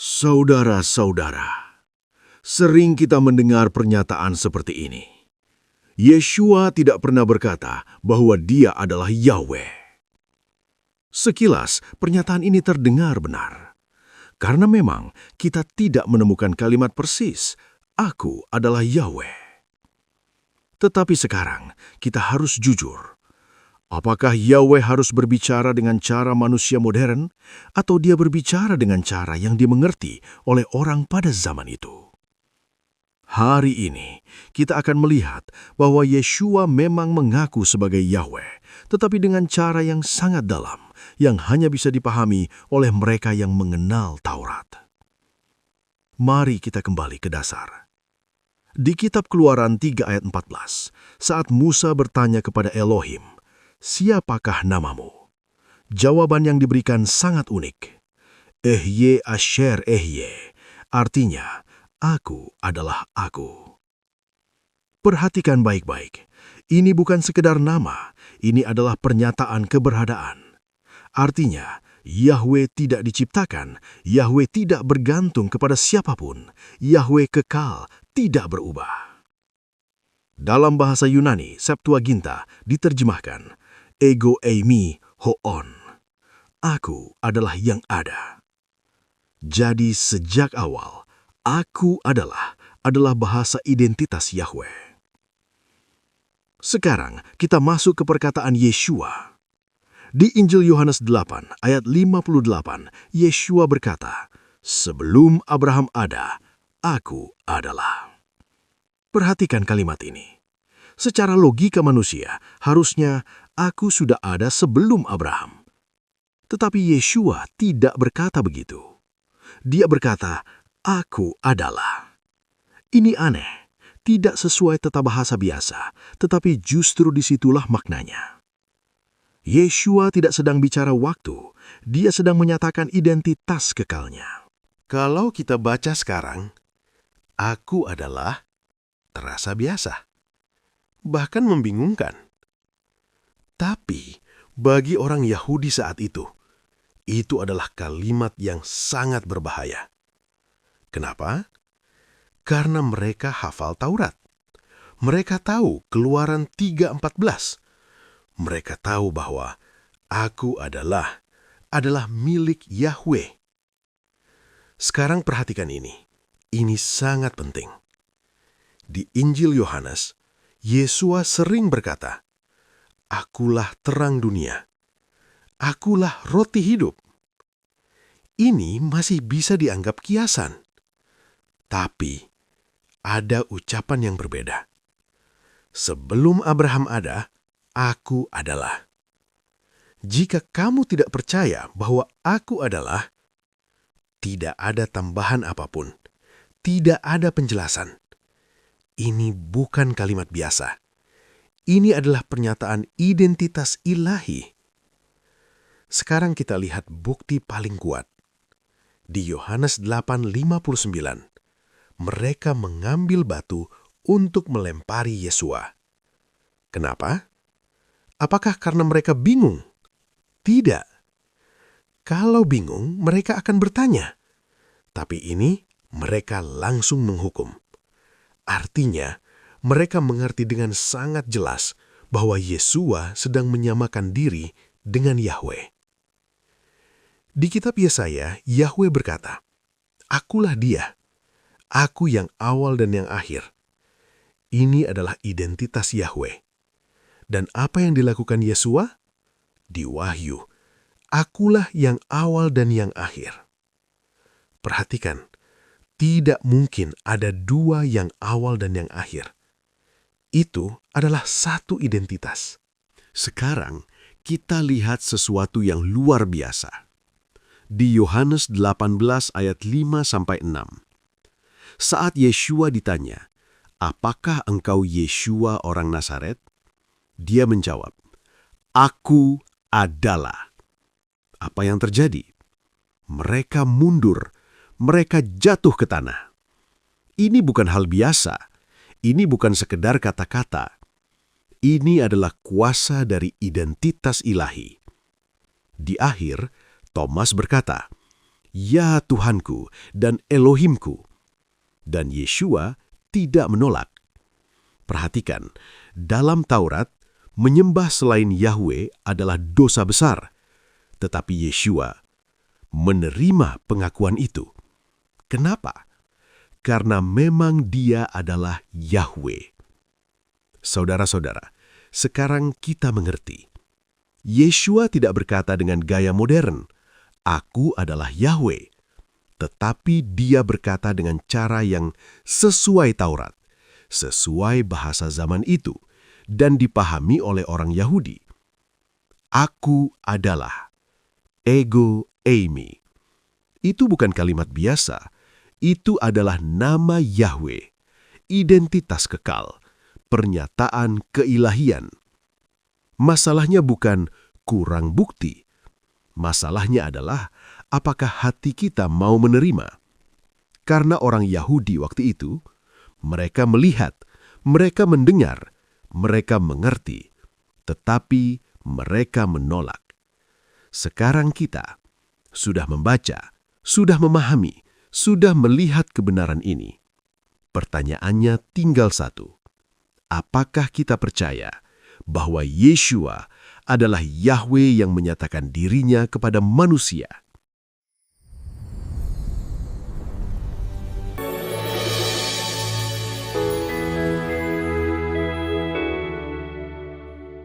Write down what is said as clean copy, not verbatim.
Saudara-saudara, sering kita mendengar pernyataan seperti ini. Yeshua tidak pernah berkata bahwa Dia adalah Yahweh. Sekilas, pernyataan ini terdengar benar. Karena memang kita tidak menemukan kalimat persis, "Aku adalah Yahweh." Tetapi sekarang, kita harus jujur. Apakah Yahweh harus berbicara dengan cara manusia modern, atau Dia berbicara dengan cara yang dimengerti oleh orang pada zaman itu? Hari ini, kita akan melihat bahwa Yeshua memang mengaku sebagai Yahweh, tetapi dengan cara yang sangat dalam, yang hanya bisa dipahami oleh mereka yang mengenal Taurat. Mari kita kembali ke dasar. Di kitab Keluaran 3 ayat 14, saat Musa bertanya kepada Elohim, "Siapakah namamu?" Jawaban yang diberikan sangat unik. Ehye Asher Ehye, artinya, "Aku adalah Aku." Perhatikan baik-baik, ini bukan sekedar nama, ini adalah pernyataan keberadaan. Artinya, Yahweh tidak diciptakan, Yahweh tidak bergantung kepada siapapun, Yahweh kekal, tidak berubah. Dalam bahasa Yunani, Septuaginta diterjemahkan, Ego eimi hoon. Aku adalah yang ada. Jadi sejak awal, aku adalah bahasa identitas Yahweh. Sekarang kita masuk ke perkataan Yeshua. Di Injil Yohanes 8 ayat 58, Yeshua berkata, "Sebelum Abraham ada, aku adalah." Perhatikan kalimat ini. Secara logika manusia, harusnya aku sudah ada sebelum Abraham. Tetapi Yeshua tidak berkata begitu. Dia berkata, "Aku adalah." Ini aneh, tidak sesuai tata bahasa biasa, tetapi justru disitulah maknanya. Yeshua tidak sedang bicara waktu, dia sedang menyatakan identitas kekalnya. Kalau kita baca sekarang, "Aku adalah," terasa biasa, bahkan membingungkan. Tapi bagi orang Yahudi saat itu adalah kalimat yang sangat berbahaya. Kenapa? Karena mereka hafal Taurat. Mereka tahu Keluaran 3:14. Mereka tahu bahwa "Aku adalah" milik Yahweh. Sekarang perhatikan ini. Ini sangat penting. Di Injil Yohanes, Yeshua sering berkata, "Akulah terang dunia. Akulah roti hidup." Ini masih bisa dianggap kiasan. Tapi ada ucapan yang berbeda. Sebelum Abraham ada, aku adalah. Jika kamu tidak percaya bahwa aku adalah, tidak ada tambahan apapun. Tidak ada penjelasan. Ini bukan kalimat biasa. Ini adalah pernyataan identitas ilahi. Sekarang kita lihat bukti paling kuat. Di Yohanes 8:59, mereka mengambil batu untuk melempari Yeshua. Kenapa? Apakah karena mereka bingung? Tidak. Kalau bingung, mereka akan bertanya. Tapi ini mereka langsung menghukum. Artinya, mereka mengerti dengan sangat jelas bahwa Yeshua sedang menyamakan diri dengan Yahweh. Di kitab Yesaya, Yahweh berkata, "Akulah Dia, Aku yang awal dan yang akhir." Ini adalah identitas Yahweh. Dan apa yang dilakukan Yeshua? Di Wahyu, "Akulah yang awal dan yang akhir." Perhatikan, tidak mungkin ada dua yang awal dan yang akhir. Itu adalah satu identitas. Sekarang, kita lihat sesuatu yang luar biasa. Di Yohanes 18 ayat 5-6. Saat Yeshua ditanya, "Apakah engkau Yeshua orang Nazaret?" Dia menjawab, "Aku adalah." Apa yang terjadi? Mereka mundur, mereka jatuh ke tanah. Ini bukan hal biasa, ini bukan sekedar kata-kata. Ini adalah kuasa dari identitas ilahi. Di akhir, Thomas berkata, "Ya Tuhanku dan Elohimku." Dan Yeshua tidak menolak. Perhatikan, dalam Taurat, menyembah selain Yahweh adalah dosa besar. Tetapi Yeshua menerima pengakuan itu. Kenapa? Karena memang Dia adalah Yahweh. Saudara-saudara, sekarang kita mengerti. Yeshua tidak berkata dengan gaya modern, "Aku adalah Yahweh." Tetapi Dia berkata dengan cara yang sesuai Taurat, sesuai bahasa zaman itu, dan dipahami oleh orang Yahudi. Aku adalah, ego eimi. Itu bukan kalimat biasa, itu adalah nama Yahweh, identitas kekal, pernyataan keilahian. Masalahnya bukan kurang bukti. Masalahnya adalah apakah hati kita mau menerima. Karena orang Yahudi waktu itu, mereka melihat, mereka mendengar, mereka mengerti, tetapi mereka menolak. Sekarang kita sudah membaca, sudah memahami, sudah melihat kebenaran ini. Pertanyaannya tinggal satu. Apakah kita percaya bahwa Yeshua adalah Yahweh yang menyatakan dirinya kepada manusia?